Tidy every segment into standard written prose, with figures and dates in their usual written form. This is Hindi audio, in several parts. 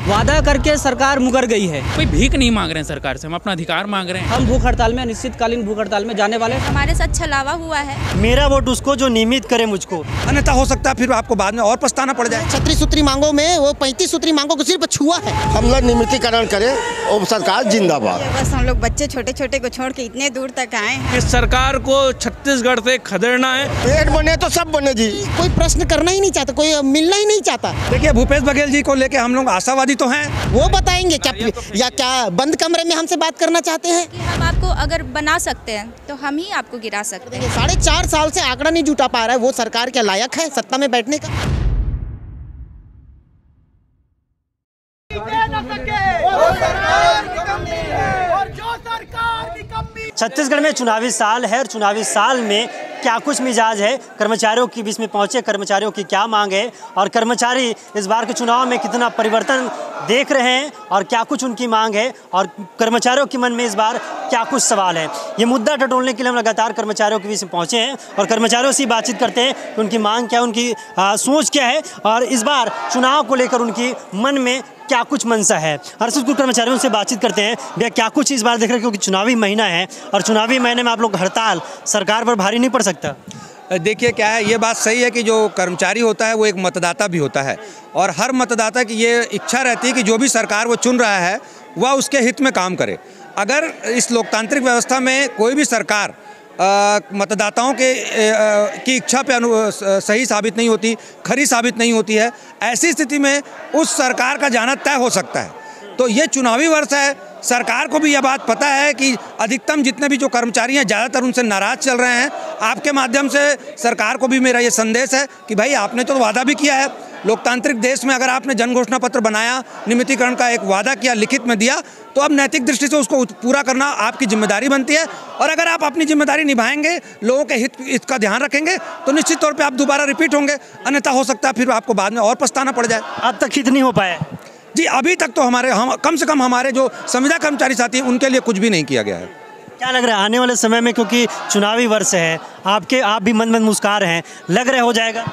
वादा करके सरकार मुकर गई है। कोई भीख नहीं मांग रहे हैं सरकार से, हम अपना अधिकार मांग रहे हैं। हम भूख हड़ताल में, अनिश्चितकालीन भूख हड़ताल में जाने वाले। हमारे साथ छलावा हुआ है। मेरा वोट उसको जो नियमित करे मुझको, अन्यथा हो सकता है फिर आपको बाद में और पछताना पड़ जाए। 36 सूत्री मांगों में वो 35 सूत्री मांगों को सिर्फ छुआ है। हम लोग नियमितीकरण करें और सरकार जिंदाबाद। बस हम लोग बच्चे छोटे छोटे को छोड़ के इतने दूर तक आए हैं। इस सरकार को छत्तीसगढ़ से खदेड़ना है। पेट बने तो सब बने जी। कोई प्रश्न करना ही नहीं चाहता, कोई मिलना ही नहीं चाहता। देखिए, भूपेश बघेल जी को लेके हम लोग आशावादी तो हैं। वो बताएंगे क्या, या क्या बंद कमरे में हमसे बात करना चाहते हैं? कि हम आपको अगर बना सकते हैं तो हम ही आपको गिरा सकते हैं। 4.5 साल से आंकड़ा नहीं जुटा पा रहा है, वो सरकार क्या लायक है सत्ता में बैठने का? छत्तीसगढ़ में चुनावी साल है और चुनावी साल में क्या कुछ मिजाज है, कर्मचारियों के बीच में पहुंचे, कर्मचारियों की क्या मांग है और कर्मचारी इस बार के चुनाव में कितना परिवर्तन देख रहे हैं और क्या कुछ उनकी मांग है और कर्मचारियों के मन में इस बार क्या कुछ सवाल है। ये मुद्दा टटोलने के लिए हम लगातार कर्मचारियों के बीच में पहुंचे हैं और कर्मचारियों से बातचीत करते हैं कि उनकी मांग क्या, उनकी सोच क्या है और इस बार चुनाव को लेकर उनकी मन में क्या कुछ मंशा है। और कुछ कर्मचारियों से बातचीत करते हैं भैया क्या कुछ इस बार देख रहे हैं, क्योंकि चुनावी महीना है और चुनावी महीने में आप लोग हड़ताल सरकार पर भारी नहीं पड़ सकता? देखिए क्या है, ये बात सही है कि जो कर्मचारी होता है वो एक मतदाता भी होता है और हर मतदाता की ये इच्छा रहती है कि जो भी सरकार वो चुन रहा है वह उसके हित में काम करे। अगर इस लोकतांत्रिक व्यवस्था में कोई भी सरकार मतदाताओं की इच्छा पे सही साबित नहीं होती, खरी साबित नहीं होती है, ऐसी स्थिति में उस सरकार का जाना तय हो सकता है। तो ये चुनावी वर्ष है, सरकार को भी यह बात पता है कि अधिकतम जितने भी जो कर्मचारी हैं ज़्यादातर उनसे नाराज़ चल रहे हैं। आपके माध्यम से सरकार को भी मेरा ये संदेश है कि भाई आपने तो वादा भी किया है, लोकतांत्रिक देश में अगर आपने जन घोषणा पत्र बनाया, नियमितीकरण का एक वादा किया, लिखित में दिया, तो अब नैतिक दृष्टि से उसको पूरा करना आपकी जिम्मेदारी बनती है। और अगर आप अपनी जिम्मेदारी निभाएंगे, लोगों के हित इसका ध्यान रखेंगे, तो निश्चित तौर पे आप दोबारा रिपीट होंगे, अन्यथा हो सकता है फिर आपको बाद में और पछताना पड़ जाए। अब तक हित नहीं हो पाया जी, अभी तक तो हम कम से कम हमारे जो संविदा कर्मचारी साथी हैं उनके लिए कुछ भी नहीं किया गया है। क्या लग रहा है आने वाले समय में, क्योंकि चुनावी वर्ष है, आप भी मन मुस्कुरा रहे हैं, लग रहा हो जाएगा?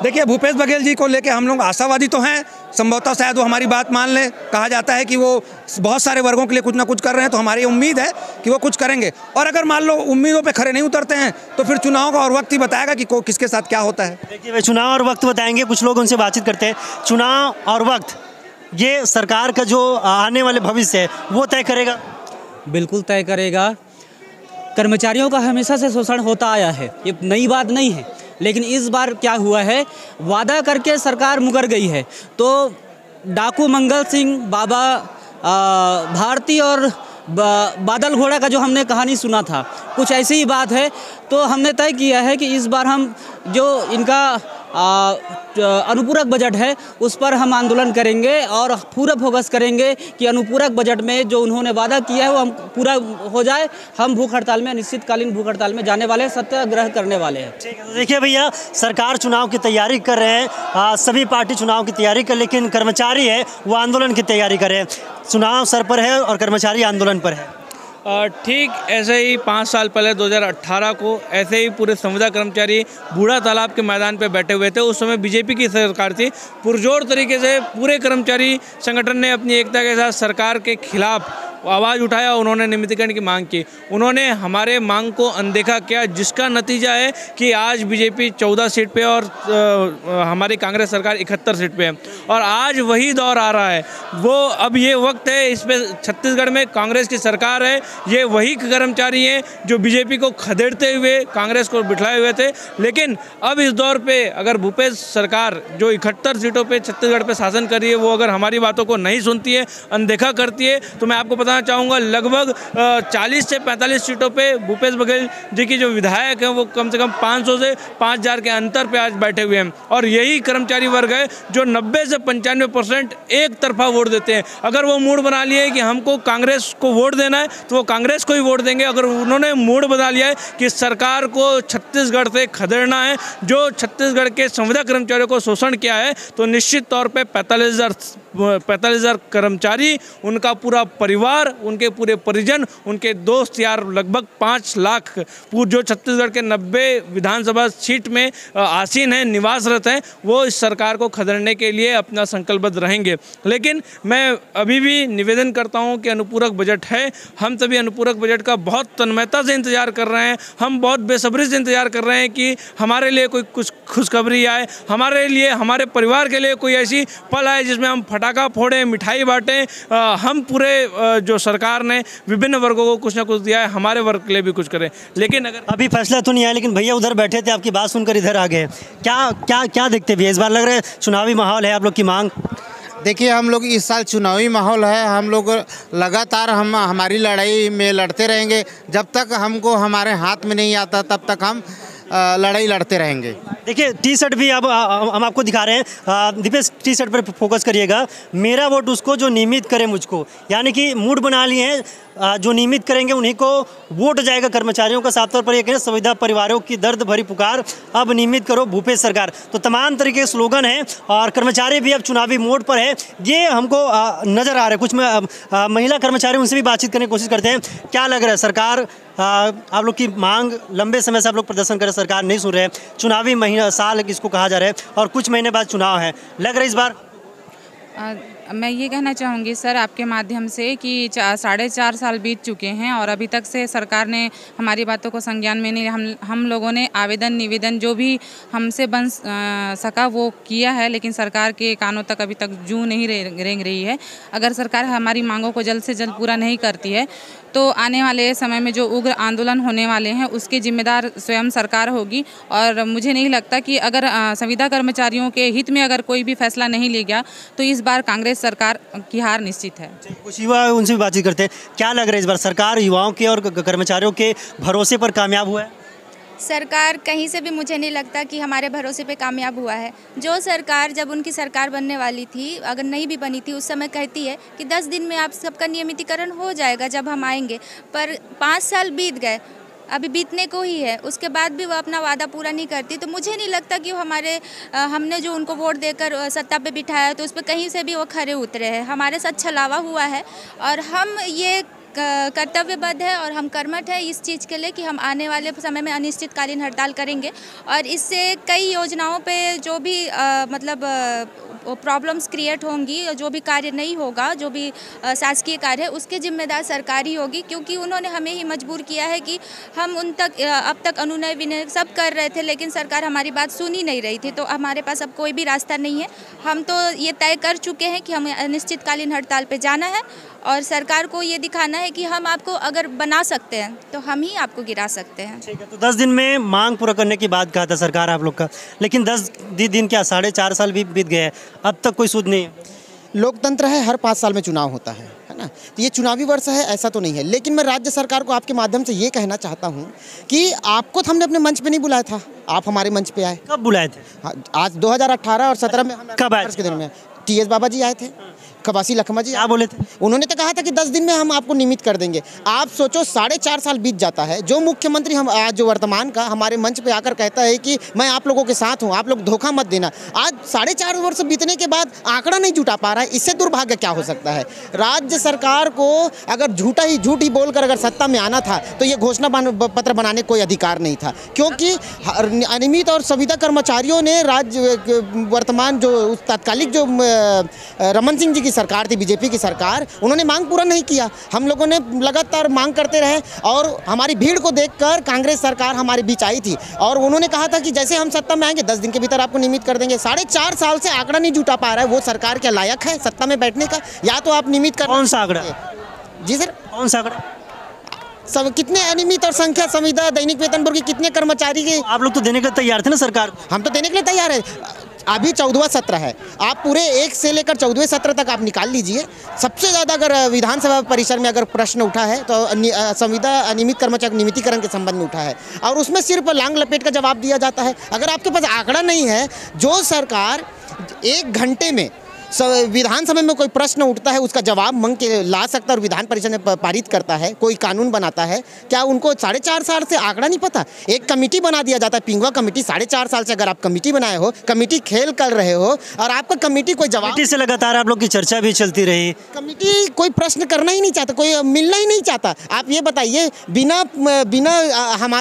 देखिए, भूपेश बघेल जी को लेके हम लोग आशावादी तो हैं, संभवतः शायद वो हमारी बात मान लें। कहा जाता है कि वो बहुत सारे वर्गों के लिए कुछ ना कुछ कर रहे हैं, तो हमारी उम्मीद है कि वो कुछ करेंगे। और अगर मान लो उम्मीदों पे खरे नहीं उतरते हैं तो फिर चुनाव का और वक्त ही बताएगा कि किसके साथ क्या होता है। देखिए, वे चुनाव और वक्त बताएंगे, कुछ लोग उनसे बातचीत करते हैं। चुनाव और वक्त ये सरकार का जो आने वाले भविष्य है वो तय करेगा। बिल्कुल तय करेगा। कर्मचारियों का हमेशा से शोषण होता आया है, ये नई बात नहीं है, लेकिन इस बार क्या हुआ है, वादा करके सरकार मुकर गई है। तो डाकू मंगल सिंह, बाबा भारती और बादल घोड़ा का जो हमने कहानी सुना था, कुछ ऐसी ही बात है। तो हमने तय किया है कि इस बार हम जो इनका अनुपूरक बजट है उस पर हम आंदोलन करेंगे और पूरा फोकस करेंगे कि अनुपूरक बजट में जो उन्होंने वादा किया है वो हम पूरा हो जाए। हम भूख हड़ताल में, अनिश्चितकालीन भूख हड़ताल में जाने वाले हैं, सत्याग्रह करने वाले हैं। ठीक है, तो देखिए भैया, सरकार चुनाव की तैयारी कर रहे हैं, सभी पार्टी चुनाव की तैयारी कर, लेकिन कर्मचारी है वो आंदोलन की तैयारी कर रहे हैं। चुनाव सर पर है और कर्मचारी आंदोलन पर है। ठीक ऐसे ही 5 साल पहले 2018 को ऐसे ही पूरे संविदा कर्मचारी बूढ़ा तालाब के मैदान पे बैठे हुए थे। उस समय बीजेपी की सरकार थी। पुरजोर तरीके से पूरे कर्मचारी संगठन ने अपनी एकता के साथ सरकार के खिलाफ आवाज़ उठाया। उन्होंने नियमितीकरण की मांग की, उन्होंने हमारे मांग को अनदेखा किया, जिसका नतीजा है कि आज बीजेपी 14 सीट पे और हमारी कांग्रेस सरकार 71 सीट पे है। और आज वही दौर आ रहा है, वो अब ये वक्त है, इस पे छत्तीसगढ़ में कांग्रेस की सरकार है, ये वही कर्मचारी हैं जो बीजेपी को खदेड़ते हुए कांग्रेस को बिठाए हुए थे। लेकिन अब इस दौर पे अगर भूपेश सरकार जो 71 सीटों पे छत्तीसगढ़ पे शासन कर रही है, वो अगर हमारी बातों को नहीं सुनती है, अनदेखा करती है, तो मैं आपको बताना चाहूँगा लगभग 40 से 45 सीटों पे भूपेश बघेल जी की जो विधायक हैं वो कम से कम 500 से 5000 के अंतर पे आज बैठे हुए हैं। और यही कर्मचारी वर्ग है जो 90 से 95% एक तरफा वोट देते हैं। अगर वो मूड बना लिया है कि हमको कांग्रेस को वोट देना है तो वो कांग्रेस को ही वोट देंगे। अगर उन्होंने मूड बना लिया है कि सरकार को छत्तीसगढ़ से खदेड़ना है, जो छत्तीसगढ़ के संविदा कर्मचारियों को शोषण किया है, तो निश्चित तौर पे 45,000 45,000 कर्मचारी, उनका पूरा परिवार, उनके पूरे परिजन, उनके दोस्त यार, लगभग 5 लाख जो छत्तीसगढ़ के 90 विधानसभा सीट में आसीन हैं, निवासरत हैं, वो इस सरकार को खदेड़ने के लिए अपना संकल्पबद्ध रहेंगे। लेकिन मैं अभी भी निवेदन करता हूं कि अनुपूरक बजट है, हम सभी अनुपूरक बजट का बहुत तन्मयता से इंतजार कर रहे हैं, हम बहुत बेसब्री से इंतजार कर रहे हैं कि हमारे लिए कोई कुछ खुशखबरी आए, हमारे लिए, हमारे परिवार के लिए कोई ऐसी पल आए जिसमें हम फटाका फोड़ें, मिठाई बांटें। हम पूरे जो सरकार ने विभिन्न वर्गों को कुछ ना कुछ दिया है, हमारे वर्ग के लिए भी कुछ करें। लेकिन अगर अभी फैसला तो नहीं आया, लेकिन भैया उधर बैठे थे, आपकी बात सुनकर इधर आ गए। क्या क्या क्या देखते भैया इस बार? लग रहा है चुनावी माहौल है, आप लोग की मांग? देखिए, हम लोग इस साल चुनावी माहौल है, हम लोग लगातार हमारी लड़ाई में लड़ते रहेंगे। जब तक हमको हमारे हाथ में नहीं आता तब तक हम लड़ाई लड़ते रहेंगे। देखिए, टी शर्ट भी अब हम आपको दिखा रहे हैं। दीपेश, टी शर्ट पर फोकस करिएगा। मेरा वोट उसको जो नियमित करे मुझको, यानी कि मूड बना लिए हैं, जो नियमित करेंगे उन्हीं को वोट जाएगा। कर्मचारियों का साफ तौर पर एक है, संविदा परिवारों की दर्द भरी पुकार, अब नियमित करो भूपेश सरकार। तो तमाम तरीके के स्लोगन हैं और कर्मचारी भी अब चुनावी मोड पर है, ये हमको नज़र आ रहा है। कुछ महिला कर्मचारी, उनसे भी बातचीत करने की कोशिश करते हैं। क्या लग रहा है सरकार, आप लोग की मांग लंबे समय से आप लोग प्रदर्शन कर रहे हैं, सरकार नहीं सुन रहे हैं, चुनावी महीना साल इसको कहा जा रहा है और कुछ महीने बाद चुनाव है, लग रहा है इस बार? मैं ये कहना चाहूँगी सर आपके माध्यम से कि 4.5 साल बीत चुके हैं और अभी तक से सरकार ने हमारी बातों को संज्ञान में नहीं। हम लोगों ने आवेदन निवेदन जो भी हमसे बन सका वो किया है, लेकिन सरकार के कानों तक अभी तक जूं नहीं रेंग रही है। अगर सरकार हमारी मांगों को जल्द से जल्द पूरा नहीं करती है तो आने वाले समय में जो उग्र आंदोलन होने वाले हैं उसके जिम्मेदार स्वयं सरकार होगी। और मुझे नहीं लगता कि अगर संविदा कर्मचारियों के हित में अगर कोई भी फैसला नहीं लिया गया तो इस बार कांग्रेस सरकार की हार निश्चित है। कुछ युवा, उनसे भी बातचीत करते हैं। क्या लग रहा है इस बार सरकार युवाओं के और कर्मचारियों के भरोसे पर कामयाब हुआ है? सरकार कहीं से भी मुझे नहीं लगता कि हमारे भरोसे पे कामयाब हुआ है। जो सरकार, जब उनकी सरकार बनने वाली थी, अगर नहीं भी बनी थी, उस समय कहती है कि 10 दिन में आप सबका नियमितीकरण हो जाएगा जब हम आएंगे, पर 5 साल बीत गए, अभी बीतने को ही है, उसके बाद भी वो अपना वादा पूरा नहीं करती। तो मुझे नहीं लगता कि वो हमने जो उनको वोट देकर सत्ता पे बिठाया तो उस पर कहीं से भी वो खरे उतरे हैं। हमारे साथ छलावा हुआ है और हम ये कर्तव्यबद्ध है और हम कर्मठ है इस चीज़ के लिए कि हम आने वाले समय में अनिश्चितकालीन हड़ताल करेंगे और इससे कई योजनाओं पे जो भी प्रॉब्लम्स क्रिएट होंगी, जो भी कार्य नहीं होगा, जो भी शासकीय कार्य है उसके जिम्मेदार सरकार ही होगी, क्योंकि उन्होंने हमें ही मजबूर किया है कि हम उन तक अब तक अनुनय विनय सब कर रहे थे लेकिन सरकार हमारी बात सुन ही नहीं रही थी। तो हमारे पास अब कोई भी रास्ता नहीं है, हम तो ये तय कर चुके हैं कि हमें अनिश्चितकालीन हड़ताल पे जाना है और सरकार को ये दिखाना है कि हम आपको अगर बना सकते हैं तो हम ही आपको गिरा सकते हैं। ठीक है, तो 10 दिन में मांग पूरा करने की बात कहा था सरकार आप लोग का, लेकिन 10 दिन क्या 4.5 साल भी बीत गए हैं, अब तक कोई सूद नहीं है। लोकतंत्र है, हर 5 साल में चुनाव होता है ना, तो ये चुनावी वर्ष है ऐसा तो नहीं है। लेकिन मैं राज्य सरकार को आपके माध्यम से ये कहना चाहता हूँ कि आपको तो हमने अपने मंच पे नहीं बुलाया था, आप हमारे मंच पे आए। कब बुलाए थे? आज 2018 और 17 में। कब आए के दिन में TS बाबा जी आए थे, कबासी लखमा जी क्या बोले थे? उन्होंने तो कहा था कि 10 दिन में हम आपको नियमित कर देंगे। आप सोचो 4.5 साल बीत जाता है, जो मुख्यमंत्री हम आज जो वर्तमान का हमारे मंच पे आकर कहता है कि मैं आप लोगों के साथ हूं, आप लोग धोखा मत देना। आज 4.5 वर्ष बीतने के बाद आंकड़ा नहीं जुटा पा रहा है, इससे दुर्भाग्य क्या हो सकता है। राज्य सरकार को अगर झूठ ही बोलकर अगर सत्ता में आना था तो ये घोषणा पत्र बनाने कोई अधिकार नहीं था, क्योंकि अनियमित और संविदा कर्मचारियों ने राज्य वर्तमान जो तात्कालिक जो रमन सिंह जी की सरकार थी, बीजेपी की सरकार, उन्होंने मांग पूरा नहीं किया। हम लोगों ने लगातार मांग करते रहे और हमारी भीड़ को देखकर कांग्रेस सरकार हमारे बीच आई थी और उन्होंने कहा था कि जैसे हम सत्ता में आएंगे 10 दिन के भीतर आपको नियमित कर देंगे। 4.5 साल से आंकड़ा नहीं जुटा पा रहा है, वो सरकार क्या लायक है सत्ता में बैठने का? या तो आप नियमित कर। कौन सा आंकड़ा? जी सर, कौन सा आंकड़ा? सब कितने अनियमित और संख्या संविदा दैनिक वेतनभोगी की कितने कर्मचारी के? आप लोग तो देने के लिए तैयार थे ना सरकार? हम तो देने के लिए तैयार है। अभी 14वां सत्र है, आप पूरे 1 से लेकर 14वें सत्र तक आप निकाल लीजिए। सबसे ज़्यादा अगर विधानसभा परिसर में अगर प्रश्न उठा है तो संविदा अनियमित कर्मचारी नियमितीकरण के संबंध में उठा है और उसमें सिर्फ लांग लपेट का जवाब दिया जाता है। अगर आपके पास आंकड़ा नहीं है, जो सरकार 1 घंटे में विधानसभा में कोई प्रश्न उठता है उसका जवाब मांग के ला सकता है और विधान परिषद में पारित करता है, कोई कानून बनाता है। क्या उनको 4.5 साल से आंकड़ा नहीं पता? एक कमेटी बना दिया जाता है, पिंगुआ कमेटी। 4.5 साल से अगर आप कमेटी बनाए हो, कमेटी खेल कर रहे हो और आपका कमेटी कोई जवाब से लगातार आप लोग की चर्चा भी चलती रही, कमेटी कोई प्रश्न करना ही नहीं चाहता, कोई मिलना ही नहीं चाहता। आप ये बताइए, बिना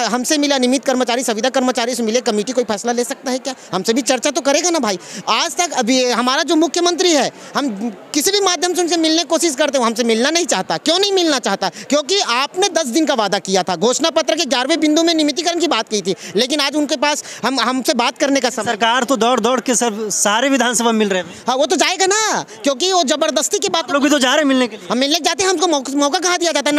हमसे मिला नियमित कर्मचारी, संविदा कर्मचारी से मिले कमेटी कोई फैसला ले सकता है क्या? हमसे भी चर्चा तो करेगा ना भाई। आज तक अभी हमारा जो मुख्यमंत्री है, हम किसी भी माध्यम से उनसे मिलने की कोशिश करते हो, हमसे मिलना नहीं चाहता। क्यों नहीं मिलना चाहता? क्योंकि आपने 10 दिन का वादा किया था, घोषणा पत्र के 11वें बिंदु में नियमितीकरण की बात की थी, लेकिन आज उनके पास हमसे बात करने का समय। सरकार तो दौड़ दौड़ के सारे विधानसभा मिल रहे हैं। हाँ, वो तो जाएगा ना, क्योंकि वो जबरदस्ती की बात। लोग भी तो जा रहे हैं मिलने के लिए। हम मिलने जाते हैं, हमको मौका कहाँ दिया जाता है?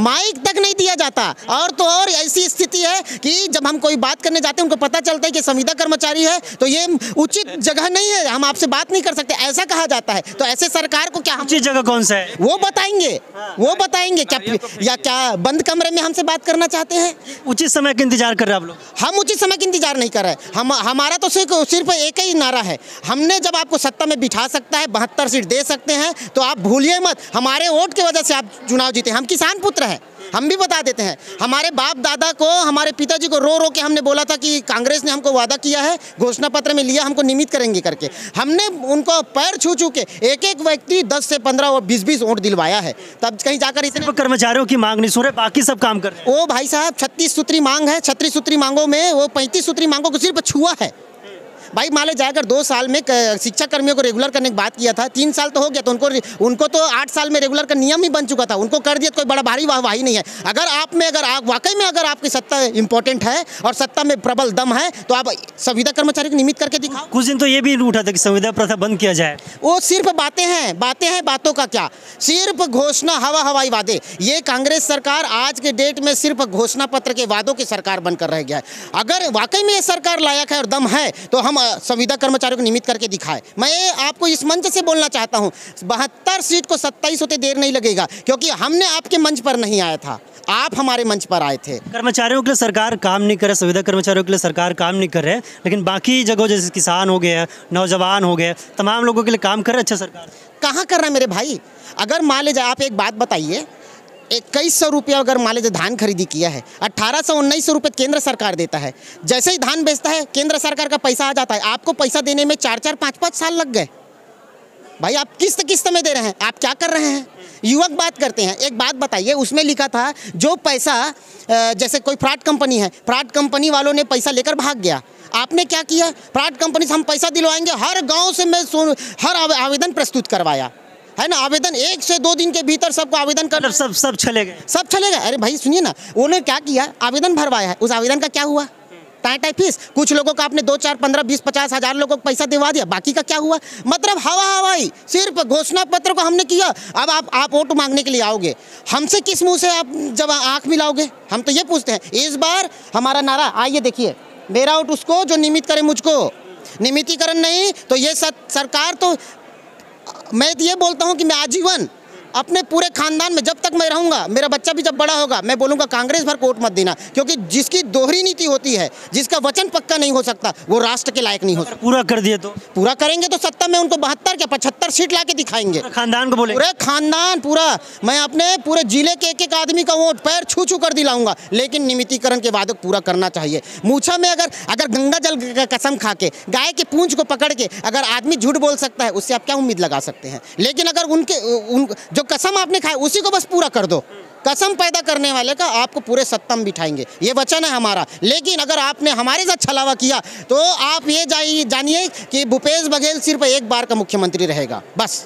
माइक तक नहीं दिया जाता। और तो और ऐसी स्थिति है कि जब हम कोई बात करने जाते हैं, उनको पता चलता है कि संविदा कर्मचारी है तो ये उचित जगह नहीं है, हम आपसे बात नहीं कर सकते, ऐसा कहा जाता है। तो ऐसे सरकार को क्या उचित जगह कौन सा है वो बताएंगे क्या बंद कमरे में हमसे बात करना चाहते हैं? उचित समय का इंतजार कर रहे हैं आप लोग? हम उचित समय का इंतजार नहीं कर रहे। हमारा तो सिर्फ एक ही नारा है, हमने जब आपको सत्ता में बिठा सकता है, 72 सीट दे सकते हैं, तो आप भूलिए मत, हमारे वोट की वजह से आप चुनाव जीते। हम किसान पुत्र हैं, हम भी बता देते हैं। हमारे बाप दादा को, हमारे पिताजी को रो रो के हमने बोला था कि कांग्रेस ने हमको वादा किया है, घोषणा पत्र में लिया, हमको नियमित करेंगे करके। हमने उनको पैर छू के एक व्यक्ति 10 से 15 और 20 वोट दिलवाया है, तब कहीं जाकर इतने कर्मचारियों की मांग नहीं सुन रहे, बाकी सब काम कर रहे हैं। ओ भाई साहब, 36 सूत्री मांग है, 36 सूत्री मांगों में वो 35 सूत्री मांगों को सिर्फ छुआ है। भाई मान लीजिए अगर 2 साल में शिक्षा कर्मियों को रेगुलर करने की बात किया था, 3 साल तो हो गया, तो उनको तो 8 साल में रेगुलर का नियम ही बन चुका था, उनको कर दिया, कोई बड़ा भारी वाहवाही नहीं है। अगर आप वाकई में अगर आपकी सत्ता इंपॉर्टेंट है और सत्ता में प्रबल दम है, तो आप संविदा कर्मचारी को नियमित करके दिखाओ। कुछ दिन तो ये भी उठा था कि संविदा प्रथा बंद किया जाए। वो सिर्फ बातें हैं, बातों का क्या, सिर्फ घोषणा, हवाई वादे। ये कांग्रेस सरकार आज के डेट में सिर्फ घोषणा पत्र के वादों की सरकार बनकर रह गया है। अगर वाकई में ये सरकार लायक है और दम है, तो हम संविदा कर्मचारियों को नियमित करके दिखाए। मैं आपको इस मंच से बोलना चाहता हूं, 72 सीट को 27 होते देर नहीं लगेगा, क्योंकि हमने आपके मंच पर नहीं आया था, आप हमारे मंच पर आए थे। कर्मचारियों के लिए सरकार काम नहीं करे, संविदा कर्मचारियों के लिए सरकार काम नहीं कर रहे, लेकिन बाकी जगहों जैसे किसान हो गए, नौजवान हो गए, तमाम लोगों के लिए काम कर रहे अच्छा सरकार। कहाँ कर रहा है मेरे भाई? अगर मान लीजिए आप एक बात बताइए, 2100 रुपया अगर मान लीजिए धान खरीदी किया है, 1800-1900 रुपये केंद्र सरकार देता है। जैसे ही धान बेचता है, केंद्र सरकार का पैसा आ जाता है, आपको पैसा देने में 4-4, 5-5 साल लग गए। भाई आप किस्त में दे रहे हैं, आप क्या कर रहे हैं? युवक बात करते हैं, एक बात बताइए, उसमें लिखा था जो पैसा, जैसे कोई फ्रॉड कंपनी है, फ्रॉड कंपनी वालों ने पैसा लेकर भाग गया, आपने क्या किया? फ्रॉड कंपनी से हम पैसा दिलवाएंगे, हर गाँव से मैं हर आवेदन प्रस्तुत करवाया है ना, आवेदन 1 से 2 दिन के भीतर सबको आवेदन कर सब चले गए। अरे भाई सुनिए ना, उन्होंने क्या किया, आवेदन भरवाया है, उस आवेदन का क्या हुआ? Tie fees. कुछ लोगों का आपने 2, 4, 15, 20, 50 हज़ार लोगों को पैसा दिलवा दिया, बाकी का क्या हुआ? मतलब हवाई, सिर्फ घोषणा पत्र को हमने किया। अब आप वोट मांगने के लिए आओगे, हमसे किस मुंह से आप जब आँख मिलाओगे? हम तो ये पूछते हैं। इस बार हमारा नारा, आइए देखिए, मेरा वोट उसको जो नियमित करे मुझको, नियमितीकरण नहीं तो ये सरकार, तो मैं ये बोलता हूँ कि मैं आजीवन अपने पूरे खानदान में जब तक मैं रहूंगा, मेरा बच्चा भी जब बड़ा होगा, मैं बोलूंगा कांग्रेस भर को वोट मत देना, क्योंकि जिसकी दोहरी नीति होती है, जिसका वचन पक्का नहीं हो सकता, वो राष्ट्र के लायक नहीं हो सकता। पूरा कर दिए तो पूरा करेंगे तो सत्ता में उनको 72 क्या 75 सीट ला के दिखाएंगे, खानदान को बोले, पूरे खानदान पूरा। मैं अपने पूरे जिले के एक आदमी का वोट पैर छू कर दिलाऊंगा, लेकिन नियमितीकरण के वादे पूरा करना चाहिए। मूछा में अगर गंगा जल का कसम खा के, गाय के पूंछ को पकड़ के अगर आदमी झूठ बोल सकता है, उससे आप क्या उम्मीद लगा सकते हैं? लेकिन अगर जो कसम आपने खाया उसी को बस पूरा कर दो। कसम पैदा करने वाले का आपको पूरे सत्ता में बिठाएंगे, ये वचन है हमारा। लेकिन अगर आपने हमारे साथ छलावा किया तो आप ये जानिए कि भूपेश बघेल सिर्फ एक बार का मुख्यमंत्री रहेगा, बस।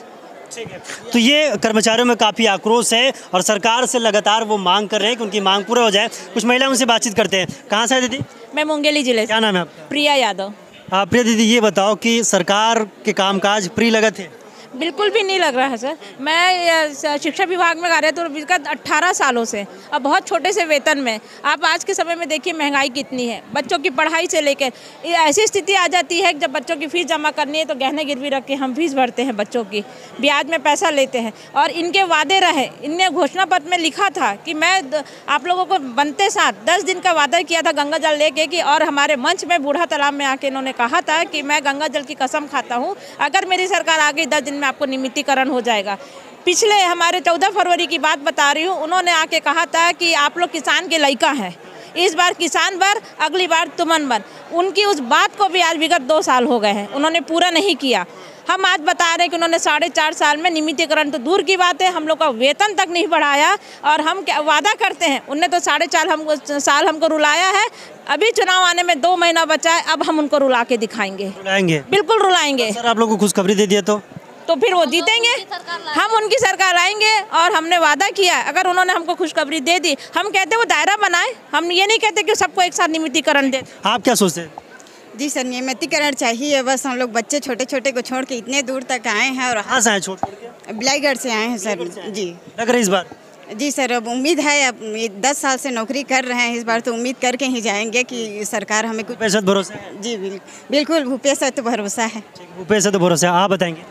ठीक है, तो ये कर्मचारियों में काफ़ी आक्रोश है और सरकार से लगातार वो मांग कर रहे हैं कि उनकी मांग पूरा हो जाए। कुछ महिला उनसे बातचीत करते हैं। कहाँ से है दीदी? मैं मुंगेली जिले से। क्या नाम है आपका? प्रिया यादव। प्रिया दीदी, ये बताओ कि सरकार के कामकाज प्रिय लगे थे? बिल्कुल भी नहीं लग रहा है सर। मैं शिक्षा विभाग में कार्यरत हूँ विगत 18 सालों से, अब बहुत छोटे से वेतन में। आप आज के समय में देखिए महंगाई कितनी है, बच्चों की पढ़ाई से लेकर ऐसी स्थिति आ जाती है कि जब बच्चों की फ़ीस जमा करनी है तो गहने गिरवी रख के हम फीस भरते हैं, बच्चों की ब्याज में पैसा लेते हैं। और इनके वादे रहे, इनने घोषणा पत्र में लिखा था कि मैं आप लोगों को बनते साथ 10 दिन का वादा किया था गंगा जल लेके कि, और हमारे मंच में बूढ़ा तालाब में आके इन्होंने कहा था कि मैं गंगा जल की कसम खाता हूँ, अगर मेरी सरकार आ गई 10 दिन में आपको नियमितीकरण हो जाएगा। पिछले हमारे 14 फरवरी की बात बता रही हूँ, उन्होंने आके कहा था कि आप लोग किसान के लड़का हैं, इस बार किसान बर, अगली बार तुमन बर। उनकी उस बात को भी आज विगत 2 साल हो गए हैं, उन्होंने पूरा नहीं किया। हम आज बता रहे हैं कि उन्होंने 4.5 साल में नियमितीकरण तो दूर की बात है, हम लोग का वेतन तक नहीं बढ़ाया। और हम क्या वादा करते हैं, उनने तो 4.5 साल हमको रुलाया है। अभी चुनाव आने में 2 महीना बचा है, अब हम उनको रुला के दिखाएंगे, रुलाएंगे, बिल्कुल रुलाएंगे। सर आप लोग को खुशखबरी दे दिया तो फिर वो जीतेंगे, हम उनकी सरकार आएंगे। और हमने वादा किया, अगर उन्होंने हमको खुशखबरी दे दी, हम कहते वो दायरा बनाए, हम ये नहीं कहते कि सबको एक साथ नियमितीकरण दे। आप क्या सोचते हैं? जी सर, नियमितीकरण चाहिए, बस हम लोग बच्चे छोटे छोटे को छोड़ के इतने दूर तक आए हैं। और कहाँ से आए छोड़ के? बिलाईगढ़ से आए हैं सर। जी लग रहा है इस बार? जी सर, अब उम्मीद है, अब 10 साल से नौकरी कर रहे हैं, इस बार तो उम्मीद करके ही जाएंगे कि सरकार हमें कुछ। भूपेश भरोसा है? जी बिल्कुल, भूपेश है तो भरोसा है। भूपेश है तो भरोसा है, आप बताएंगे?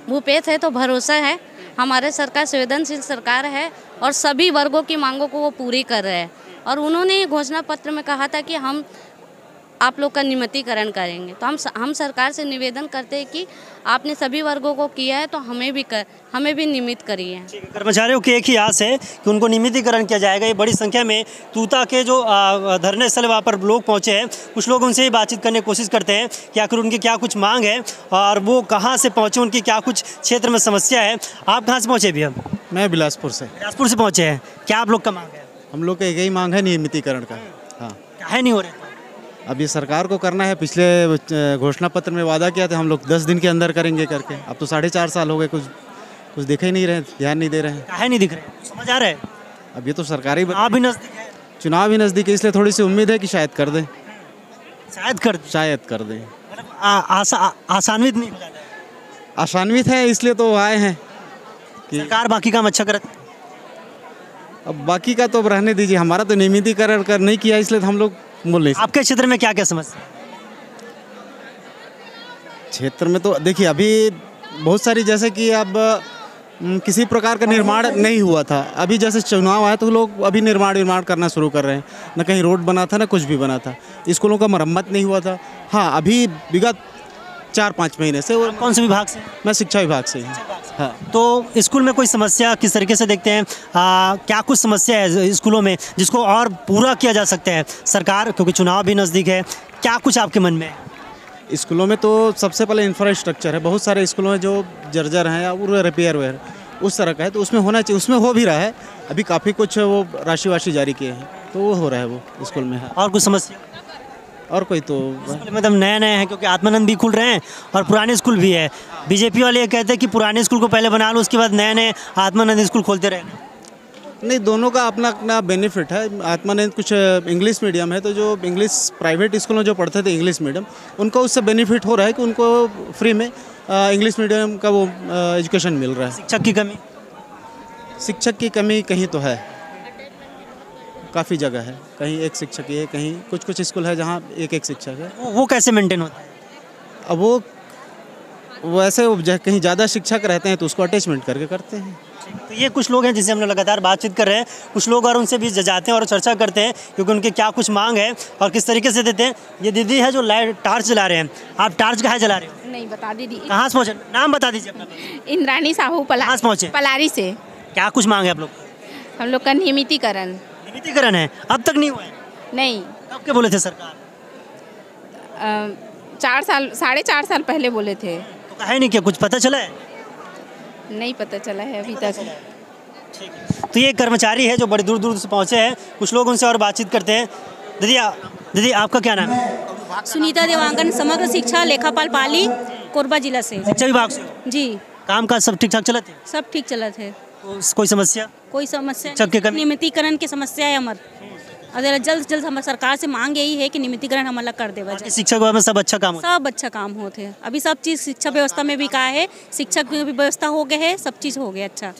भूपेश है तो भरोसा है, हमारे सरकार संवेदनशील सरकार है और सभी वर्गों की मांगों को वो पूरी कर रहे हैं। और उन्होंने घोषणा पत्र में कहा था कि हम आप लोग का नियमितीकरण करेंगे, तो हम सरकार से निवेदन करते हैं कि आपने सभी वर्गों को किया है तो हमें भी नियमित करिए। कर्मचारियों की एक ही आस है कि उनको नियमितीकरण किया जाएगा। ये बड़ी संख्या में तूता के जो धरने स्थल वहाँ पर लोग पहुँचे हैं, कुछ लोग उनसे ही बातचीत करने की कोशिश करते हैं कि आखिर उनकी क्या कुछ मांग है और वो कहाँ से पहुँचे, उनकी क्या कुछ क्षेत्र में समस्या है। आप कहाँ से पहुँचे भैया? मैं बिलासपुर से पहुँचे हैं। क्या आप लोग का मांग है? हम लोग का एक ही मांग है नियमितीकरण का। हाँ, काहे नहीं हो रहे? अब ये सरकार को करना है, पिछले घोषणा पत्र में वादा किया था हम लोग 10 दिन के अंदर करेंगे करके, अब तो 4.5 साल हो गए, कुछ दिख ही नहीं रहे, ध्यान नहीं दे रहे हैं। काहे नहीं दिख रहे? समझ आ रहा है? अब ये तो सरकारी चुनाव भी नजदीक है। चुनाव भी नज़दीक है, इसलिए थोड़ी सी उम्मीद है कि शायद कर दें। शायद कर दें मतलब आसान्वित नहीं हो जाता है? आसान्वित है, इसलिए तो आए हैं कि सरकार बाकी काम अच्छा करती है। अब बाकी का तो अब रहने दीजिए, हमारा तो नियमितीकरण कर नहीं किया, इसलिए हम लोग बोल नहीं। आपके क्षेत्र में क्या क्या समस्या? क्षेत्र में तो देखिए अभी बहुत सारी, जैसे कि अब किसी प्रकार का निर्माण नहीं हुआ था, अभी जैसे चुनाव आया तो लोग अभी निर्माण करना शुरू कर रहे हैं। न कहीं रोड बना था, न कुछ भी बना था, स्कूलों का मरम्मत नहीं हुआ था। हाँ, अभी विगत 4-5 महीने से। और कौन से विभाग से? मैं शिक्षा विभाग से हूँ। हाँ, तो स्कूल में कोई समस्या किस तरीके से देखते हैं? क्या कुछ समस्या है स्कूलों में जिसको और पूरा किया जा सकता है सरकार, क्योंकि चुनाव भी नज़दीक है, क्या कुछ आपके मन में है? स्कूलों में तो सबसे पहले इंफ्रास्ट्रक्चर है, बहुत सारे स्कूलों में जो जर्जर हैं या रिपेयर वेयर उस तरह का है, तो उसमें होना चाहिए, उसमें हो भी रहा है। अभी काफ़ी कुछ वो राशि जारी किए हैं, तो वो हो रहा है वो स्कूल में है। और कुछ समस्या? और कोई तो मतलब नए है, क्योंकि आत्मानंद भी खुल रहे हैं और पुराने स्कूल भी है। बीजेपी वाले ये कहते हैं कि पुराने स्कूल को पहले बना लो, उसके बाद नए आत्मानंद स्कूल खोलते रहे। नहीं, दोनों का अपना अपना बेनिफिट है। आत्मानंद कुछ इंग्लिश मीडियम है, तो जो इंग्लिश प्राइवेट स्कूलों जो पढ़ते थे इंग्लिश मीडियम, उनको उससे बेनिफिट हो रहा है कि उनको फ्री में इंग्लिश मीडियम का वो एजुकेशन मिल रहा है। शिक्षक की कमी कहीं तो है, काफ़ी जगह है, कहीं एक शिक्षक है, कहीं कुछ स्कूल है जहाँ एक शिक्षक है। वो कैसे मेंटेन होता है? अब वो ऐसे कहीं ज़्यादा शिक्षक रहते हैं तो उसको अटैचमेंट करके करते हैं। तो ये कुछ लोग हैं जिनसे हम लोग लगातार बातचीत कर रहे हैं, कुछ लोग और उनसे भी जाते हैं और चर्चा करते हैं क्योंकि उनके क्या कुछ मांग है और किस तरीके से देते हैं। ये दीदी है जो लाइट टार्च जला रहे हैं। आप टार्च कहाँ जला रहे हो? नहीं बता दीदी। कहाँ से पहुँचे? नाम बता दीजिए अपना। इंद्रानी साहू कहाँ से पहुँचे? पलारी से। क्या कुछ मांग है आप लोग? हम लोग का नियमितीकरण है, अब तक नहीं हुआ है? नहीं। कब के बोले थे सरकार? 4.5 साल पहले बोले थे। तो है नहीं, क्या कुछ पता चला है? नहीं पता चला है अभी तक। तो ये कर्मचारी है जो बड़ी दूर दूर से पहुँचे हैं, कुछ लोग उनसे और बातचीत करते हैं। दीदी आपका क्या नाम है? सुनीता देवांगन, समग्र शिक्षा लेखापाल पाली, कोरबा जिला से। शिक्षा विभाग से? जी। काम काज सब ठीक ठाक चला थे? सब ठीक चला थे। तो कोई समस्या? कोई समस्या शिक्षक की कमी? नियमितीकरण की समस्या है हमारे। अगर जल्द से जल्द हमारी सरकार से मांग यही है कि नियमितीकरण हम अलग कर दे वजह शिक्षा विभाग में सब अच्छा काम हो, सब अच्छा काम होते हैं। अभी सब चीज़ शिक्षा व्यवस्था में भी कहा है, शिक्षक की भी व्यवस्था हो गए है, सब चीज़ हो गया अच्छा।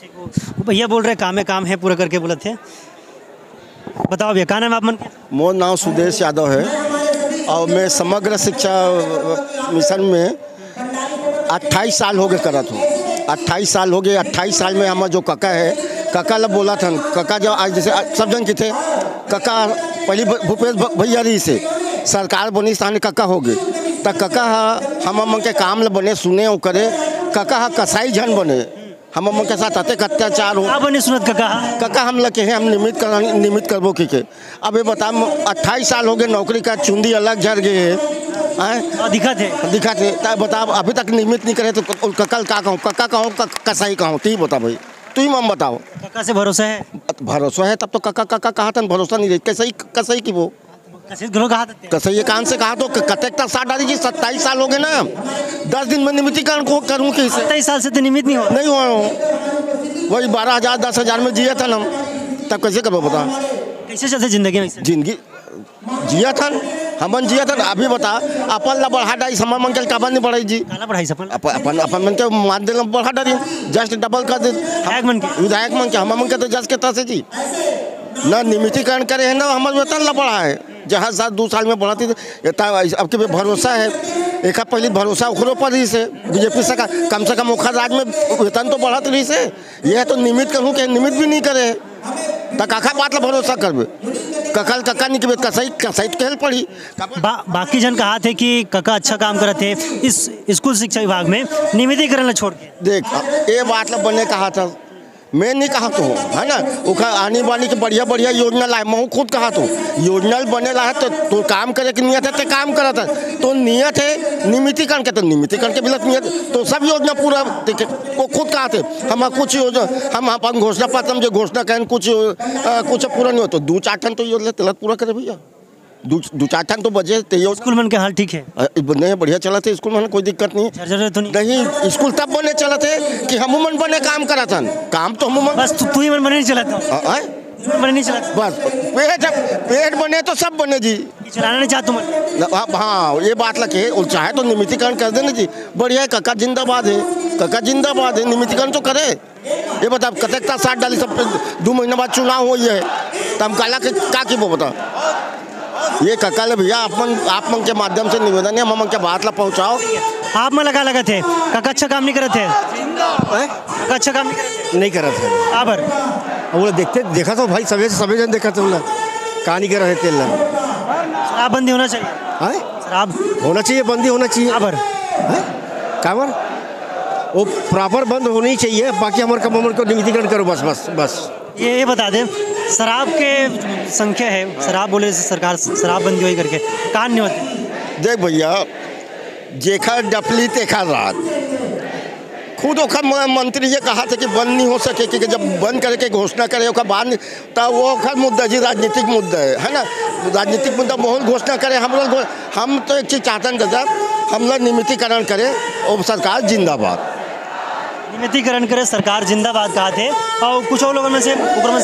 भैया बोल रहे काम है पूरा करके बोले थे। बताओ भैया, क्या नाम है आप मन? मोर नाम सुदेश यादव है और मैं समग्र शिक्षा मिशन में 28 साल हो गए करत हूँ। 28 साल हो गए। 28 साल में हमारा जो काका है, काका ला बोला था, काका जब आज जैसे सब जन के थे, काका पहले भूपेश भैया रही से सरकार बनी स्थानीय काका हो गए, तब काका हम मन के काम ला बने सुने और करे। काका कसाई जन बने, हम मन के साथ अत्याचार हो बने सुनत काका हम लगे हैं, हम निमित करबो की के। अब ये बता 28 साल हो गए नौकरी का चुंदी अलग झड़ गए है, दिखा थे तब बता अभी तक निमित नहीं करे तो ककल का कहूँ, काका कहूँ कसाई कहूँ, तू ही बता भाई, तू ही मम बताओ। काका से भरोसा है? भरोसा है तब तो काका कहा था, भरोसा नहीं रही कसाई की वो कसैया कान से कहा तो कतेक तक साठ डाली जी। 27 साल हो गए ना, 10 दिन में निमितीकरण को करूँ कि 27 साल से तो निमित नहीं हुआ वही 12,000 10,000 में जिया था ना, तब कैसे करो बता, कैसे चलते जिंदगी में? जिंदगी जिया था हमन जिया था। अभी बता अपन ला बढ़ा डाई हम मन के काबा नहीं बढ़ाई जी, अपन मन के मान दे बढ़ा डाली जस्ट डबल कर दे विधायक मन के हम मन के तो जस्ट के तरह से जी ना निमितीकरण करे है ना हमारे वेतन ला बढ़ा है, जहाँ साल 2 साल में बढ़ाती अब के भरोसा है। एक पहले भरोसा उखरों पर ही से बीजेपी से कम ओखर राज में वेतन तो बढ़त रही से, यह तो निमित कहूँ कि निमित भी नहीं करे तो काका बात ला भरोसा करबे। ककल काका नहीं के कसाई तो कहल पड़ी। बाकी जन कहा थे कि काका अच्छा काम करे थे इस स्कूल शिक्षा विभाग में, नियमितीकरण छोड़ के। देख ये बात ला बने कहा था, मैं नहीं कहा तो है ना, उखा आने वाली की बढ़िया योजना लाए, मैं खुद कहा तो योजना बने ला है तो काम करे की नियत है तो काम करा था, तो नियत है नियमितीकरण के, तो नियमितीकरण के बिलत नियत तो सब योजना पूरा वो खुद कहा थे। हम कुछ योजना हम अपन घोषणा पत्र में जो घोषणा करें कुछ पूरा नहीं हो तो 2-4 टन तो योजना तिलक पूरा करे भैया, 2-4 टन तो बजे। स्कूल मन के हाल ठीक है? नहीं बढ़िया चला थे स्कूल में, कोई दिक्कत नहीं नहीं स्कूल तब बने चला थे कि हम मन बने काम करा था, काम तो हम बस तू ही मन बने नहीं चला था, नहीं चला बस पेट बने तो सब बने जी, चलाना नहीं चाहता। हाँ ये बात लगे चाहे तो नियमितीकरण कर देना जी, बढ़िया है। काका जिंदाबाद है, काका जिंदाबाद है, नियमितीकरण तो करे। ये बता कतक 60 डाली सब 2 महीना बाद चुनाव हुई है तो हम काला का की वो बता। ये ककल भैया आप मन के माध्यम से निवेदन है, हम मन के बात ला पहुँचाओ। आप में लगा थे काका अच्छा काम नहीं करे थे, काका अच्छा काम नहीं करे थे आबर वो देखा तो भाई सभी जन देखा थे कहानी कर रहे थे। शराब बंदी होना चाहिए, शराब होना चाहिए, बंदी होना चाहिए आबर काबर वो प्रॉपर बंद होनी चाहिए। बाकी हमारे कम को नियमितीकरण करो बस। ये बता दें शराब के संख्या है, शराब बोले सरकार शराब बंदी हुई करके कान नहीं होती। देख भैया जेखा डपली तेखा रात, खुद ओखर मंत्री ये कहा था कि बंद नहीं हो सके कि जब बंद करके घोषणा करे ओखर बाद तब वो ओखर मुद्दा जी राजनीतिक मुद्दा है ना, राजनीतिक मुद्दा बहुत घोषणा करे। हम तो एक चीज़ चाहते हैं दादा, हम लोग नियमितीकरण करें और सरकार जिंदाबाद, नियमितीकरण करे सरकार जिंदाबाद कहा थे। और कुछ और लोगों में से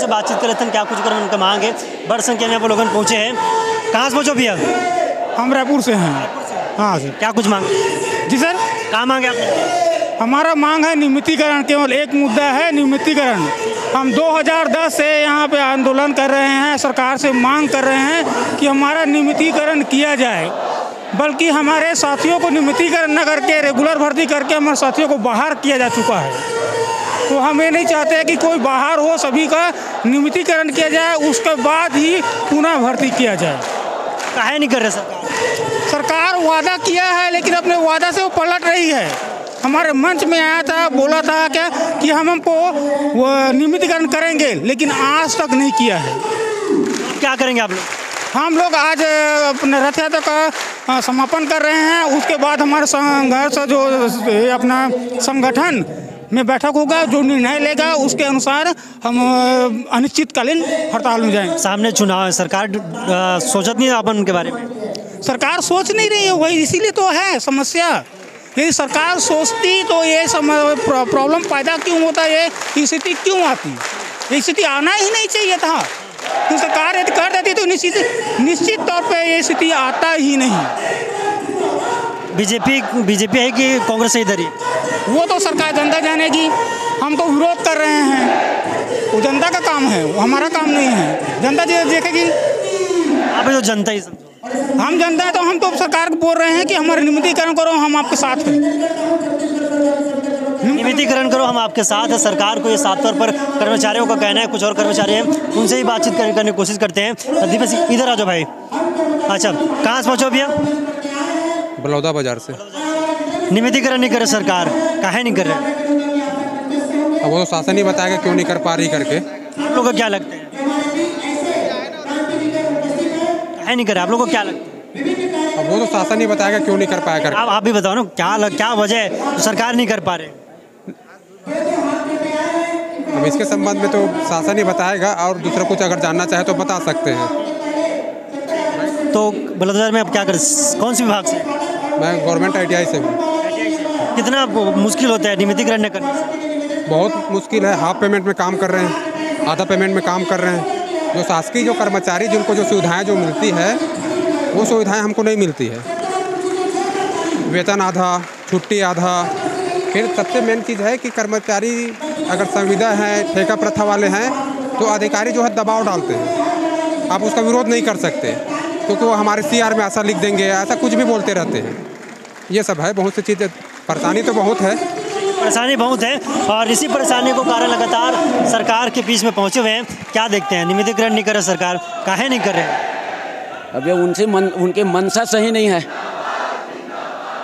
बातचीत कर रहे थे क्या कुछ कर उनका मांग है, बड़ी संख्या में वो लोग पहुँचे हैं। कहाँ से पहुँचो भैया? हम रायपुर से हैं। हाँ सर। क्या कुछ मांग जी सर? कहाँ मांगे आप? हमारा मांग है नियमितीकरण, केवल एक मुद्दा है नियमितीकरण। हम 2010 से यहाँ पे आंदोलन कर रहे हैं, सरकार से मांग कर रहे हैं कि हमारा नियमितीकरण किया जाए, बल्कि हमारे साथियों को नियमितीकरण न करके रेगुलर भर्ती करके हमारे साथियों को बाहर किया जा चुका है। तो हम ये नहीं चाहते कि कोई बाहर हो, सभी का नियमितीकरण किया जाए, उसके बाद ही पुनः भर्ती किया जाए। काहे नहीं कर रहे सरकार वादा किया है लेकिन अपने वादा से वो पलट रही है। हमारे मंच में आया था, बोला था क्या कि हम हमको वो नियमितीकरण करेंगे, लेकिन आज तक नहीं किया है। क्या करेंगे आप लोग? हम लोग आज अपने रथ यात्रा का समापन कर रहे हैं, उसके बाद हमारे संघर्ष जो अपना संगठन में बैठक होगा, जो निर्णय लेगा उसके अनुसार हम अनिश्चितकालीन हड़ताल में जाएंगे। सामने चुनाव है, सरकार सोचत नहीं अपन के बारे में? सरकार सोच नहीं रही है, वही इसीलिए तो है समस्या। यदि सरकार सोचती तो ये प्रॉब्लम पैदा क्यों होता है, ये स्थिति क्यों आती? ये स्थिति आना ही नहीं चाहिए था। तो सरकार यदि कर देती तो निश्चित तौर पे ये स्थिति आता ही नहीं। बीजेपी है कि कांग्रेस इधर ही? वो तो सरकार जनता जानेगी। हम तो विरोध कर रहे हैं, वो जनता का काम है, वो हमारा काम नहीं है। जनता देखेगी। आप तो जनता ही समझो। हम जनता है तो हम तो सरकार को बोल रहे हैं कि हमारा नियमितीकरण करो, हम आपके साथ हैं। नियमितीकरण करो, हम आपके साथ हैं। सरकार को ये साफ तौर पर कर्मचारियों का कहना है। कुछ और कर्मचारी हैं, उनसे ही बातचीत करने की कोशिश करते हैं। दीपक सिंह इधर आ जाओ भाई। अच्छा, कहाँ से पहुँचो भैया? बलौदा बाजार से। नियमितीकरण नहीं करे सरकार, काहे नहीं कर रहे? अब वो तो शासन ही बताएगा क्यों नहीं कर पा रही करके। आप लोगों को क्या लगता है काहे नहीं करे? आप लोगों को क्या लगता है? अब वो तो शासन ही बताएगा क्यों नहीं कर पाया करके। आप भी बताओ ना, क्या वजह है तो सरकार नहीं कर पा रहे? अब इसके संबंध में तो शासन ही बताएगा, और दूसरा कुछ अगर जानना चाहे तो बता सकते हैं। तो बलौदा में अब क्या करें? कौन सी विभाग से? मैं गवर्नमेंट ITI से हूँ। कितना मुश्किल होता है नियमितीकरण करने से? बहुत मुश्किल है। हाफ पेमेंट में काम कर रहे हैं, आधा पेमेंट में काम कर रहे हैं। जो शासकीय जो कर्मचारी जिनको जो सुविधाएं जो मिलती है, वो सुविधाएं हमको नहीं मिलती है। वेतन आधा, छुट्टी आधा। फिर सबसे मेन चीज़ है कि कर्मचारी अगर संविदा है, ठेका प्रथा वाले हैं, तो अधिकारी जो है दबाव डालते हैं। आप उसका विरोध नहीं कर सकते क्योंकि वो हमारे CR में ऐसा लिख देंगे, ऐसा कुछ भी बोलते रहते हैं। ये सब है, बहुत सी चीज़ें, परेशानी तो बहुत है। परेशानी बहुत है, और इसी परेशानी को कारण लगातार सरकार के बीच में पहुंचे हुए हैं। क्या देखते हैं? नियमितीकरण नहीं कर रहे सरकार, काहे नहीं कर रहे? अभी उनके मंशा सही नहीं है,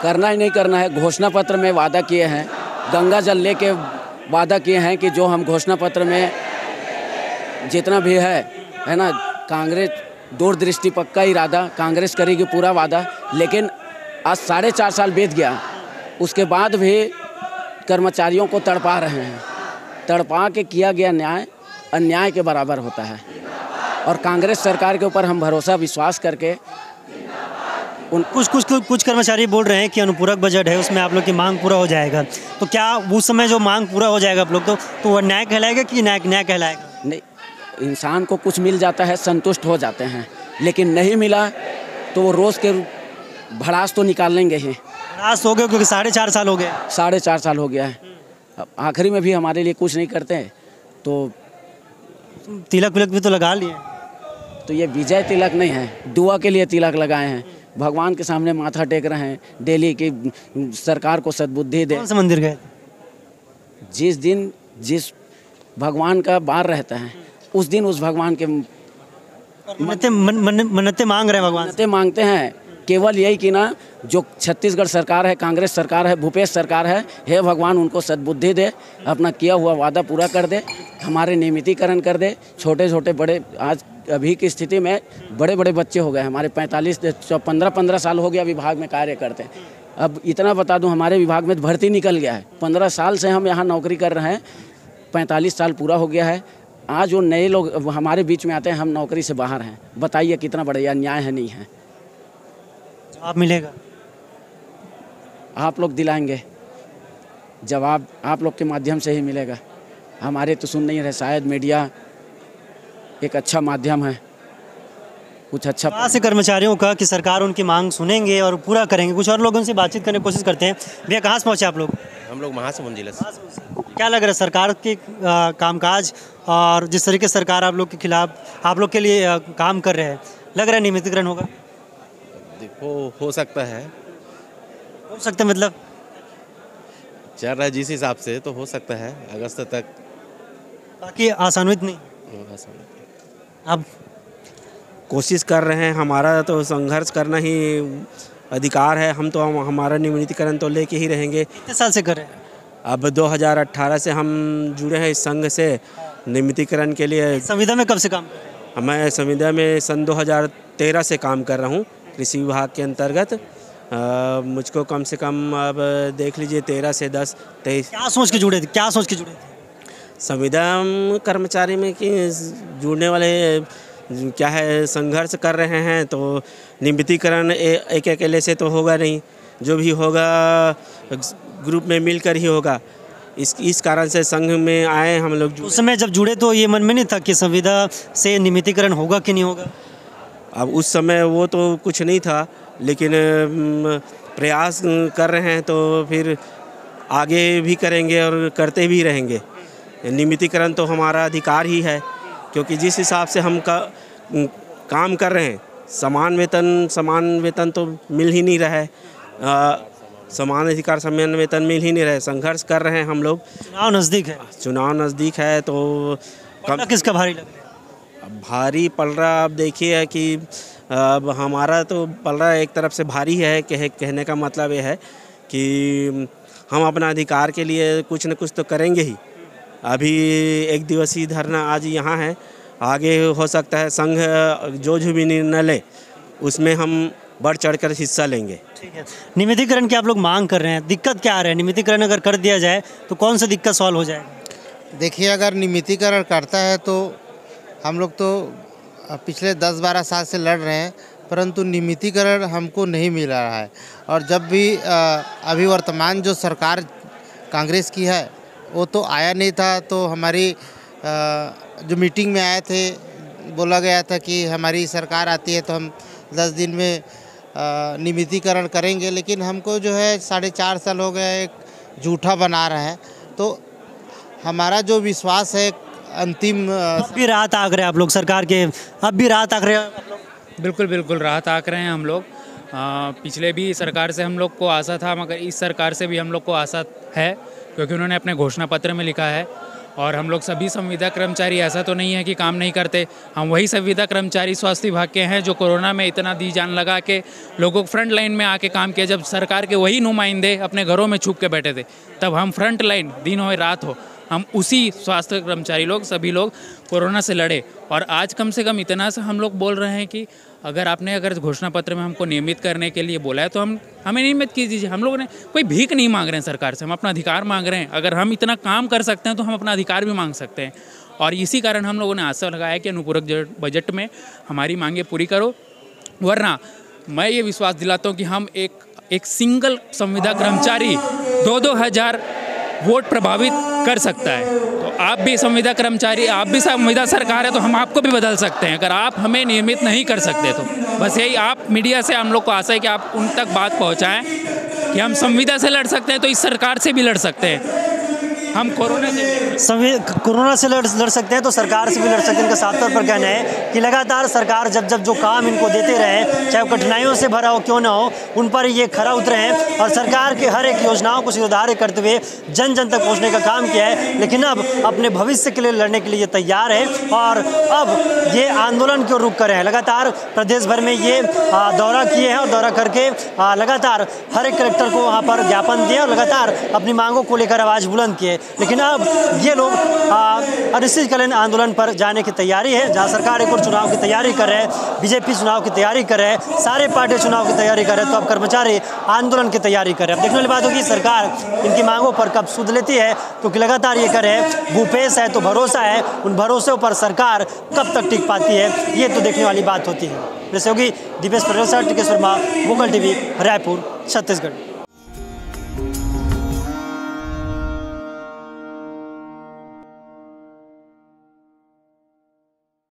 करना ही नहीं करना है। घोषणा पत्र में वादा किए हैं, गंगा जल लेके वादा किए हैं कि जो हम घोषणा पत्र में जितना भी है ना, कांग्रेस दूरदृष्टि पक्का इरादा, कांग्रेस करेगी पूरा वादा। लेकिन आज 4.5 साल बीत गया, उसके बाद भी कर्मचारियों को तड़पा रहे हैं। तड़पा के किया गया न्याय अन्याय के बराबर होता है। और कांग्रेस सरकार के ऊपर हम भरोसा विश्वास करके कुछ कर्मचारी बोल रहे हैं कि अनुपूरक बजट है, उसमें आप लोग की मांग पूरा हो जाएगा। तो क्या उस समय जो मांग पूरा हो जाएगा आप लोग तो वह न्याय कहलाएगा कि न्याय कहलाएगा? नहीं, इंसान को कुछ मिल जाता है, संतुष्ट हो जाते हैं, लेकिन नहीं मिला तो वो रोज़ के भड़ास तो निकाल लेंगे ही। भड़ास हो गए क्योंकि 4.5 साल हो गए। 4.5 साल हो गया है। अब आखिरी में भी हमारे लिए कुछ नहीं करते तो तिलक भी तो लगा लिए। तो ये विजय तिलक नहीं है, दुआ के लिए तिलक लगाए हैं। भगवान के सामने माथा टेक रहे हैं डेली कि सरकार को सद्बुद्धि दे। कौन से मंदिर गए? जिस दिन जिस भगवान का बार रहता है उस दिन उस भगवान के मन्नतें मांग रहे हैं। भगवान मन्नतें मांगते हैं केवल यही कि ना, जो छत्तीसगढ़ सरकार है, कांग्रेस सरकार है, भूपेश सरकार है, हे भगवान उनको सद्बुद्धि दे, अपना किया हुआ वादा पूरा कर दे, हमारे नियमितीकरण कर दे। छोटे छोटे बड़े आज अभी की स्थिति में बड़े बड़े बच्चे हो गए हमारे 15 साल हो गया विभाग में कार्य करते हैं। अब इतना बता दूं, हमारे विभाग में भर्ती निकल गया है। 15 साल से हम यहाँ नौकरी कर रहे हैं, 45 साल पूरा हो गया है। आज जो नए लोग हमारे बीच में आते हैं, हम नौकरी से बाहर हैं। बताइए कितना बड़ा अन्याय है, नहीं है? जवाब मिलेगा? आप लोग दिलाएंगे जवाब, आप लोग के माध्यम से ही मिलेगा। हमारे तो सुन नहीं रहे। शायद मीडिया एक अच्छा माध्यम है, कुछ अच्छा से कर्मचारियों का कि सरकार उनकी मांग सुनेंगे और पूरा करेंगे। कुछ और लोगों से बातचीत करने की कोशिश करते हैं। भैया कहाँ से पहुँचे आप लोग? हम लोग महासमुंद जिले से। क्या लग रहा है सरकार के कामकाज और जिस तरीके से सरकार आप लोग के खिलाफ, आप लोग के लिए काम कर रहे हैं, लग रहा है नियमितीकरण होगा? देखो, हो सकता है। हो सकता है मतलब चल रहा है जिस हिसाब से, तो हो सकता है अगस्त तक। बाकी आसान्वित नहीं। अब कोशिश कर रहे हैं, हमारा तो संघर्ष करना ही अधिकार है। हम तो हमारा नियमितीकरण तो लेके ही रहेंगे। कितने साल से कर रहे हैं? अब 2018 से हम जुड़े हैं इस संघ से नियमितीकरण के लिए। संविदा में कब से काम? मैं संविदा में सन 2013 से काम कर रहा हूँ कृषि विभाग के अंतर्गत। मुझको कम से कम अब देख लीजिए 13 से 10 23। क्या सोच के जुड़े थे? संविदा कर्मचारी में कि जुड़ने वाले क्या है, संघर्ष कर रहे हैं। तो नियमितीकरण एक अकेले से तो होगा नहीं, जो भी होगा ग्रुप में मिलकर ही होगा। इस कारण से संघ में आए हम लोग। उस समय जब जुड़े तो ये मन में नहीं था कि संविदा से नियमितीकरण होगा कि नहीं होगा? अब उस समय वो तो कुछ नहीं था, लेकिन प्रयास कर रहे हैं तो फिर आगे भी करेंगे और करते भी रहेंगे। नियमितीकरण तो हमारा अधिकार ही है, क्योंकि जिस हिसाब से हम काम कर रहे हैं, समान वेतन तो मिल ही नहीं रहा है, समान अधिकार समान वेतन मिल ही नहीं रहा है। संघर्ष कर रहे हैं हम लोग। चुनाव नज़दीक है तो किसका भारी लग रहा है? भारी पड़ रहा, अब देखिए कि अब हमारा तो पड़ रहा एक तरफ से भारी है। कहने का मतलब ये है कि हम अपना अधिकार के लिए कुछ न कुछ तो करेंगे ही। अभी 1 दिवसीय धरना आज यहाँ है, आगे हो सकता है संघ जो भी निर्णय ले उसमें हम बढ़ चढ़कर हिस्सा लेंगे। ठीक है, नियमितीकरण की आप लोग मांग कर रहे हैं, दिक्कत क्या आ रहा है? नियमितीकरण अगर कर दिया जाए तो कौन सा दिक्कत सॉल्व हो जाएगा? देखिए, अगर नियमितीकरण करता है तो हम लोग तो पिछले 10-12 साल से लड़ रहे हैं, परंतु नियमितीकरण हमको नहीं मिल रहा है। और जब भी अभी वर्तमान जो सरकार कांग्रेस की है वो तो आया नहीं था, तो हमारी जो मीटिंग में आए थे बोला गया था कि हमारी सरकार आती है तो हम 10 दिन में नियमितीकरण करेंगे, लेकिन हमको जो है 4.5 साल हो गए एक झूठा बना रहा है। तो हमारा जो विश्वास है अंतिम अब भी राहत आंक रहे हैं आप लोग सरकार के, अब भी राहत आंक रहे हैं आप लोग? बिल्कुल राहत आंक रहे हैं हम लोग। पिछले भी सरकार से हम लोग को आशा था, मगर इस सरकार से भी हम लोग को आशा है, क्योंकि उन्होंने अपने घोषणा पत्र में लिखा है। और हम लोग सभी संविदा कर्मचारी ऐसा तो नहीं है कि काम नहीं करते, हम वही संविदा कर्मचारी स्वास्थ्य विभाग के हैं जो कोरोना में इतना दी जान लगा के लोगों को फ्रंट लाइन में आके काम किया। जब सरकार के वही नुमाइंदे अपने घरों में छुप के बैठे थे, तब हम फ्रंट लाइन दिन हो रात हो हम उसी स्वास्थ्य कर्मचारी लोग सभी लोग कोरोना से लड़े। और आज कम से कम इतना सा हम लोग बोल रहे हैं कि अगर घोषणा पत्र में हमको नियमित करने के लिए बोला है तो हमें नियमित कीजिए। हम लोगों ने कोई भीख नहीं मांग रहे हैं सरकार से, हम अपना अधिकार मांग रहे हैं। अगर हम इतना काम कर सकते हैं तो हम अपना अधिकार भी मांग सकते हैं। और इसी कारण हम लोगों ने आशा लगाया कि अनुपूरक बजट में हमारी मांगें पूरी करो, वरना मैं ये विश्वास दिलाता हूँ कि हम एक सिंगल संविदा कर्मचारी 2-2 हज़ार वोट प्रभावित कर सकता है। तो आप भी संविदा कर्मचारी, आप भी संविदा सरकार है, तो हम आपको भी बदल सकते हैं। अगर आप हमें नियमित नहीं कर सकते तो बस यही आप मीडिया से हम लोग को आशा है कि आप उन तक बात पहुंचाएं कि हम संविदा से लड़ सकते हैं तो इस सरकार से भी लड़ सकते हैं। हम कोरोना से लड़ सकते हैं तो सरकार से भी लड़ सकते हैं। इनका साफ तौर पर कहना है कि लगातार सरकार जब जो काम इनको देते रहे, चाहे वो कठिनाइयों से भरा हो क्यों ना हो, उन पर ये खरा उतरे हैं और सरकार के हर एक योजनाओं को सिरदार करते हुए जन जन तक पहुँचने का काम किया है। लेकिन अब अपने भविष्य के लिए लड़ने के लिए तैयार है और अब ये आंदोलन की ओर रुख कर रहे हैं। लगातार प्रदेश भर में ये दौरा किए हैं और दौरा करके लगातार हर एक कलेक्टर को वहाँ पर ज्ञापन दिए और लगातार अपनी मांगों को लेकर आवाज़ बुलंद किए। लेकिन अब ये लोग अनिश्चितकालीन आंदोलन पर जाने की तैयारी है, जहां सरकार एक और चुनाव की तैयारी कर रहे हैं, बीजेपी चुनाव की तैयारी कर रहे हैं, सारे पार्टी चुनाव की तैयारी कर रहे हैं, तो अब कर्मचारी आंदोलन की तैयारी कर रहे हैं। अब देखने वाली बात होगी सरकार इनकी मांगों पर कब सुध लेती है, क्योंकि लगातार ये कर रहे हैं। भूपेश है तो भरोसा है, उन भरोसों पर सरकार कब तक टिक पाती है, ये तो देखने वाली बात होती है। जैसे होगी दीपेश प्रसाद, टिकेश वर्मा, वोकल टीवी, रायपुर, छत्तीसगढ़।